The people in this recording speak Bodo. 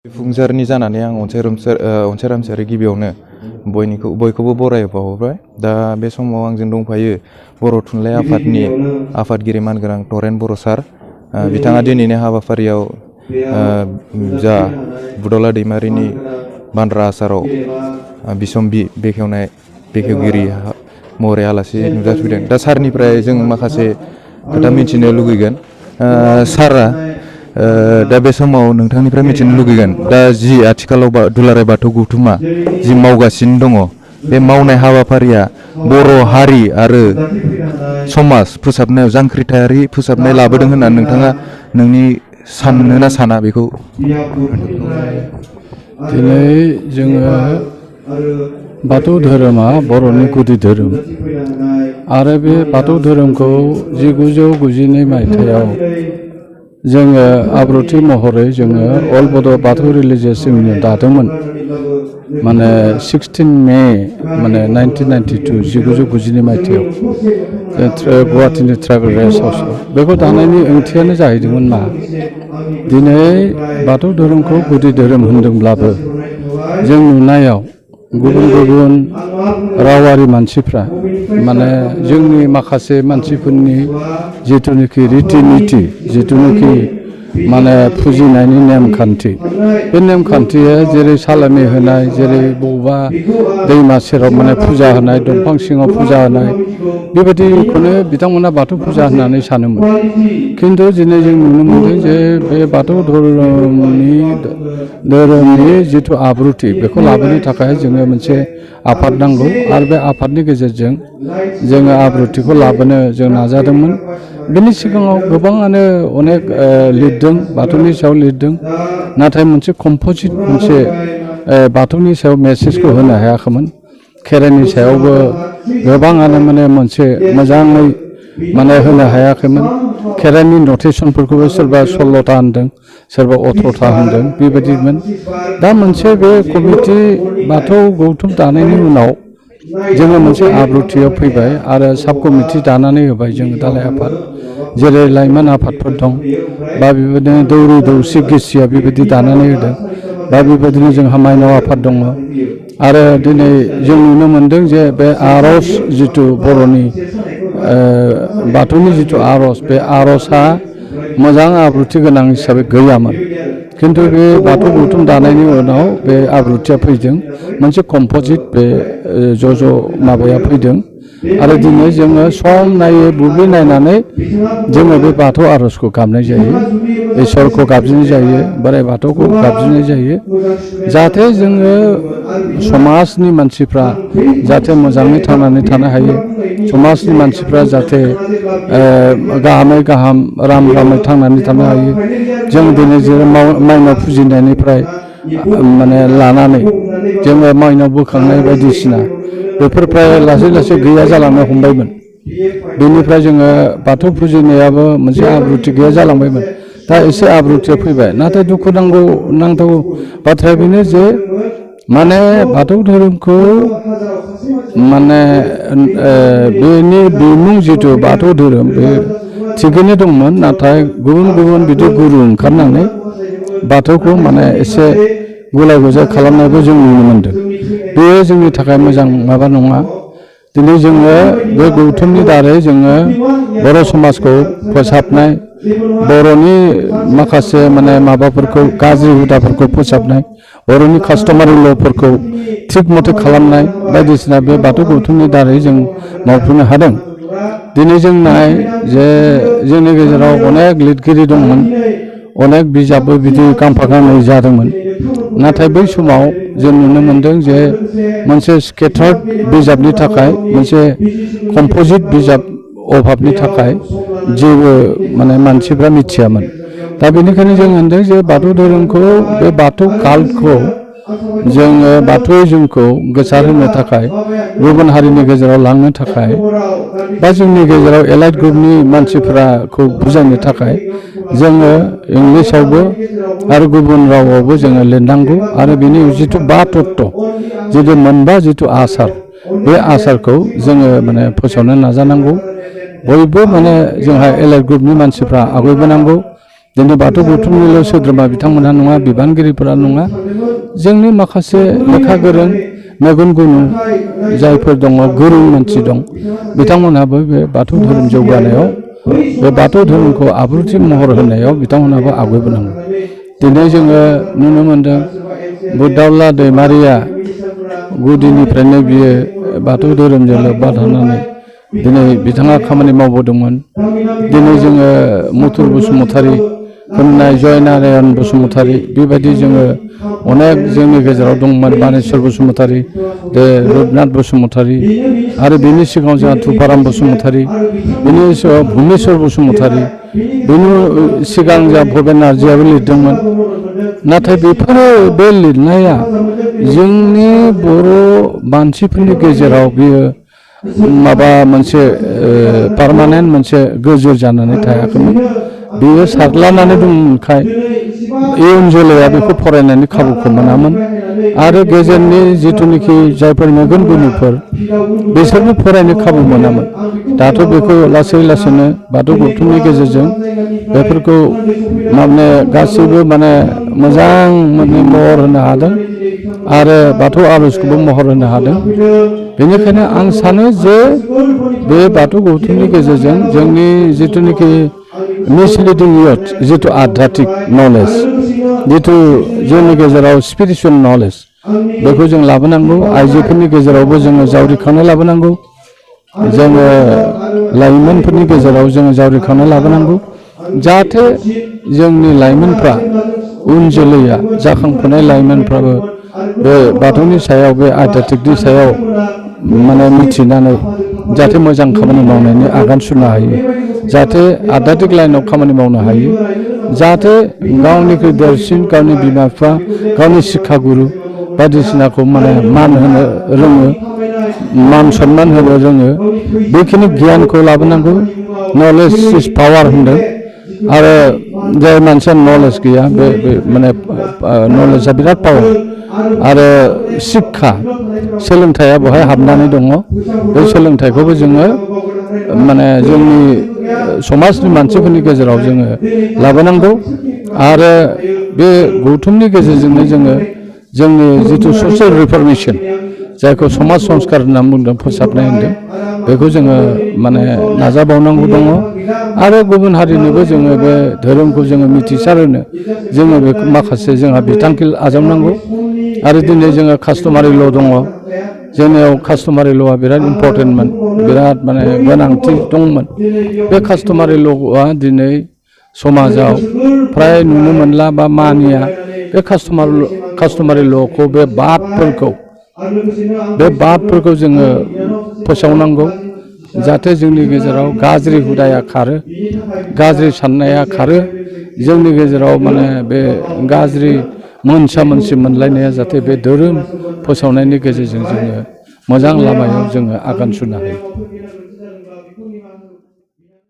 फुंजारनि जानानै आं अनसाय रामसियारि गिबियावनो बयखौबो बरायबावबाय। दा बे समाव आंजों दंफायो बर' थुनलाइ आफादनि आफादगिरि मानगोनां तरेन बर' सार। बिथाङा दिनैनि हाबाफारियाव जा बुदला दैमारिनि बान्द्रा आसाराव बिसम्बि बेखेवगिरि महरै आलासि नुजाथिफैदों। दा सारनिफ्राय जों माखासे खोथा मिथिनो लुगैगोन। सारा दा बे समाव नोंथांनिफ्राय मिथिनो लुगैगोन, दा जि आथिखालाव दुलाराय बाथौ गौथुमा जि मावगासिनो दङ, बे मावनाय हाबाफारिया बर' हारि आरो समाज फोसाबनायाव जांख्रिथायारि फोसाबनाय लाबोदों होननानै नोंथाङा नोंनि सानो ना साना बेखौ? दिनै जोङो बाथौ धोरोमा बर'नि गुदि धोरोम आरो बे बाथौ धोरोमखौ 1992 मायथाइयाव जोङो आब्रुथि महरै जोङो अल बड' बाथौ रिलिजियास इउनियन दादोंमोन। माने 16 मे 1992 1992 मायथाइयाव गुवाहाटीनि ट्राइबेल रेस्ट हाउसआव बेखौ दानायनि ओंथियानो जाहैदोंमोन मा, दिनै बाथौ धोरोमखौ गुदि धोरोम होनदोंब्लाबो जों नुनायाव गुबुन गुबुन रावारि मानसिफ्रा माने जोंनि माखासे मानसिफोरनि जिथुनिखि रिति निति जिथुनिखि माने फुजिनायनि नेमखान्थि, बे नेमखान्थिया जेरै सालामि होनाय, जेरै बबेबा दैमा सेराव माने फुजा होनाय, दंफां सिङाव फुजा होनाय, बेबायदिखौनो बिथांमोना बाथौ फुजा होननानै सानोमोन। खिन्थु दिनै जों नुनो मोनदों जे बे बाथौ धोरोमनि जिथु आब्रुथि बेखौ लाबोनो थाखाय जोङो मोनसे आफाद नांगौ आरो बे आफादनि गेजेरजों जोङो आब्रुथिखौ लाबोनो जों नाजादोंमोन। बेनि सिगाङाव गोबाङानो अनेक लिरदों, बाथौनि सायाव लिरदों, नाथाय मोनसे कम्प'जिट मोनसे बाथौनि सायाव मेसेजखौ होनो हायाखैमोन। खेराइनि सायावबो गोबाङानो माने मोनसे मोजाङै माने होनो हायाखैमोन। खेराइनि नटेसनफोरखौबो सोरबा 16था होनदों, सोरबा 18था होनदों, बेबायदिमोन। दा मोनसे बे कमिटि बाथौ गौथुम दानायनि उनाव जोङो मोनसे आब्रुथियाव फैबाय आरो साब कमिटि दानानै होबाय जोङो दालाइ आफाद, जेरै लाइमोन आफादफोर दं, बा बेबायदिनो दौरि दौसि गिसिया बेबायदि दानानै होदों, बा बेबायदिनो जोंहा माइनाव आफाद दङ। आरो दिनै जों नुनो मोनदों जे बे आर'ज जिथु बर'नि बाथौनि जिथु आर'ज, बे आर'जआ मोजां आब्रुथि गोनां हिसाबै गैयामोन। खिन्थु बे बाथौ गौथुम दानायनि उनाव बे आब्रुथिया फैदों, मोनसे कम्प'जिट बे ज' माबाया फैदों। आरो दिनै जोङो सम नायै बुब्लि नायनानै जोङो बे बाथौ आर'जखौ गाबनाय जायो, इसोरखौ गाबज्रिनाय जायो, बोराइ बाथौखौ गाबज्रिनाय जायो, जाहाथे जोङो समाजनि मानसिफ्रा जाहाथे मोजाङै थांनानै थानो हायो, समाजनि मानसिफ्रा जाहाथे गाहामै गाहाम रामै थांनानै थानो हायो। जों दिनै जेरै माइनाव फुजिनायनिफ्राय माने लानानै जोङो माइनाव बोखांनाय बायदिसिना बेफोर फ्राय लासै लासै गैया जालांनो हमबायमोन। बेनिफ्राय जोङो बाथौ फुजिनायाबो मोनसे आब्रुथि गैया जालांबायमोन। दा एसे आब्रुथिया फैबाय, नाथाय दुखु नांथाव बाथ्राया बेनो जे माने बाथौ धोरोमखौ माने बेनि बिमुं जिथु बाथौ धोरोम बे थिगैनो दंमोन, नाथाय गुबुन गुबुन बिदि गुरु ओंखारनानै बाथौखौ माने एसे गुलाय गुजाय खालामनायबो जों नुनो मोनदों। बेयो जोंनि थाखाय मोजां माबा नङा। दिनै जोङो बे गौथुमनि दारै जोङो बर' समाजखौ फोसाबनाय, बर'नि माखासे माने माबाफोरखौ गाज्रि हुदाफोरखौ फोसाबनाय, बर'नि कास्टमारि ल'फोरखौ थिग मथे खालामनाय बायदिसिना बे बाथौ गौथुमनि दारै जों मावफुंनो हादों। दिनै जों नाय जे जोंनि गेजेराव अनेक लिरगिरि दंमोन, अनेक बिजाबबो बिदि गांफा गांनै जादोंमोन, नाथाय बै समाव जों नुनो मोनदों जे मोनसे स्केटार्ड बिजाबनि थाखाय, मोनसे कम्प'जिट बिजाब अभाबनि थाखाय जेबो माने मानसिफ्रा मिथियामोन। दा बेनिखायनो जों होनदों जे बाथौ धोरोमखौ, बे बाथौ काल्टखौ जोङो बाथौइजमखौ गोसारहोनो थाखाय, गुबुन हारिनि गेजेराव लांनो थाखाय, बा जोंनि गेजेराव एलाइट ग्रुपनि मानसिफोरखौ बुजायनो थाखाय जोङो इंलिसावबो आरो गुबुन रावावबो जोङो लिरनांगौ। आरो बिनि जिथु 5 तत्व, जिथु मोनबा जिथु आसार, बे आसारखौ जोङो माने फोसावनो नाजानांगौ। बयबो माने जोंहा एलाइट ग्रुपनि मानसिफ्रा आवगायबोनांगौ। दिनै बाथौ गौथुमनिल' सोद्रोमा बिथांमोनहा नङा, बिबानगिरिफोरा नङा, जोंनि माखासे लेखा गोरों मेगन गुनु जायफोर दङ, गोरों मानसि दं, बिथांमोनहाबो बे बाथौ धोरोम जौगानायाव, बे बाथौ धोरोमखौ आब्रुथि महर होनायाव बिथांमोनहाबो आवगायबोनांगौ। दिनै जोङो नुनो मोनदों बुद्धौला दैमारिया गुदिनिफ्रायनो बियो बाथौ धोरोमजों लोब्बा थानानै दिनै बिथाङा खामानि मावबोदोंमोन। दिनै जोङो मथुर बसुमतारी, होननाय जयनारायण बसुमतारी, बेबायदि जोङो अनेक जोंनि गेजेराव दंमोन, बानेश्वर बसुमतारी, रुपनाथ बसुमतारी, आरो बिनि सिगाङाव जोंहा तुकाराम बसुमतारी, बिनि सिगाङाव भुमेश्वर बसुमतारी, बिनि सिगां जोंहा भबेन नार्जीआबो लिरदोंमोन। नाथाय बेफोरो बे लिरनाया जोंनि बर' मानसिफोरनि गेजेराव बियो माबा मोनसे पारमानेन्ट मोनसे गोजोर जानानै थायाखैमोन। बेयो सारलानानै दंखाय इयुन जोलैया बेखौ फरायनायनि खाबुखौ मोनामोन, आरो गेजेरनि जिथुनिखि जायफोर मेगन गुनुफोर बिसोरबो फरायनो खाबु मोनामोन। दाथ' बेखौ लासै लासैनो बाथौ गौथुमनि गेजेरजों बेफोरखौ माने गासैबो माने मोजां माने महर होनो हादों, आरो बाथौ आर'जखौबो महर होनो हादों। बेनिखायनो आं सानो जे बे बाथौ गौथुमनि गेजेरजों जोंनि जिथुनिखि मिसलिडिं इयथ, जिथु आध्यात्मिक नलेज, जिथु जोंनि गेजेराव स्पिरिचुवेल नलेज, बेखौ जों लाबोनांगौ। आइजोफोरनि गेजेरावबो जोङो जावरिखांनाय लाबोनांगौ, जोङो लाइमोनफोरनि गेजेराव जोङो जावरिखांनाय लाबोनांगौ, जाहाथे जोंनि लाइमोनफ्रा, उन जोलैया, जाखांफुनाय लाइमोनफ्राबो बे बाथौनि सायाव, बे आध्यात्मिकनि सायाव माने मिथिनानै जाहाथे मोजां खामानि मावनायनि आगान सुरनो हायो, जाहाथे आध्यात्मिक लाइनाव खामानि मावनो हायो, जाहाथे गावनिख्रुइ देरसिन गावनि बिमा बिफा, गावनि शिक्षा गुरु बायदिसिनाखौ माने मान होनो रोङो, मान सन्मान होनो रोङो, बेखिनि गियानखौ लाबोनांगौ। नलेज इज पावार होनदों, आरो जाय मानसिया नलेज गैया बे माने नलेजआ बिराद पावार, आरो शिक्षा सोलोंथाइया बेवहाय हाबनानै दङ। बे सोलोंथाइखौबो जोङो माने जोंनि समाजनि मानसिफोरनि गेजेराव जोङो लाबोनांगौ, आरो बे गौथुमनि गेजेरजोंनो जोङो जोंनि जिथु ससियेल रिफर्मेशन, जायखौ समाज संस्कार होनना बुंदों, फोसाबनाय होनदों, बेखौ जोङो माने नाजाबावनांगौ दङ। आरो गुबुन हारिनोबो जोङो बे धोरोमखौ जोङो मिथिसार होनो जोङो बेखौ माखासे जोंहा बिथांखि आजावनांगौ। आरो दिनै जोङो कास्टमारि ल' दङ, जोंनियाव कास्टमारि ल'आ बिराद इम्परटेन्टमोन, बिराद माने गोनांथि दंमोन। बे कास्टमारि ल'आ दिनै समाजाव फ्राय नुनो मोनला बा मानिया। बे कास्टमारि ल'खौ, बे बादफोरखौ जोङो फोसावनांगौ, जाहाथे जोंनि गेजेराव गाज्रि हुदाया खारो, गाज्रि साननाया खारो, जोंनि गेजेराव माने बे गाज्रि मोनसा मोनसि मोनलायनाया जाहाथे बे धोरोम फोसावनायनि गेजेरजों जोङो मोजां लामायाव जोङो आगान सुरनो हायो।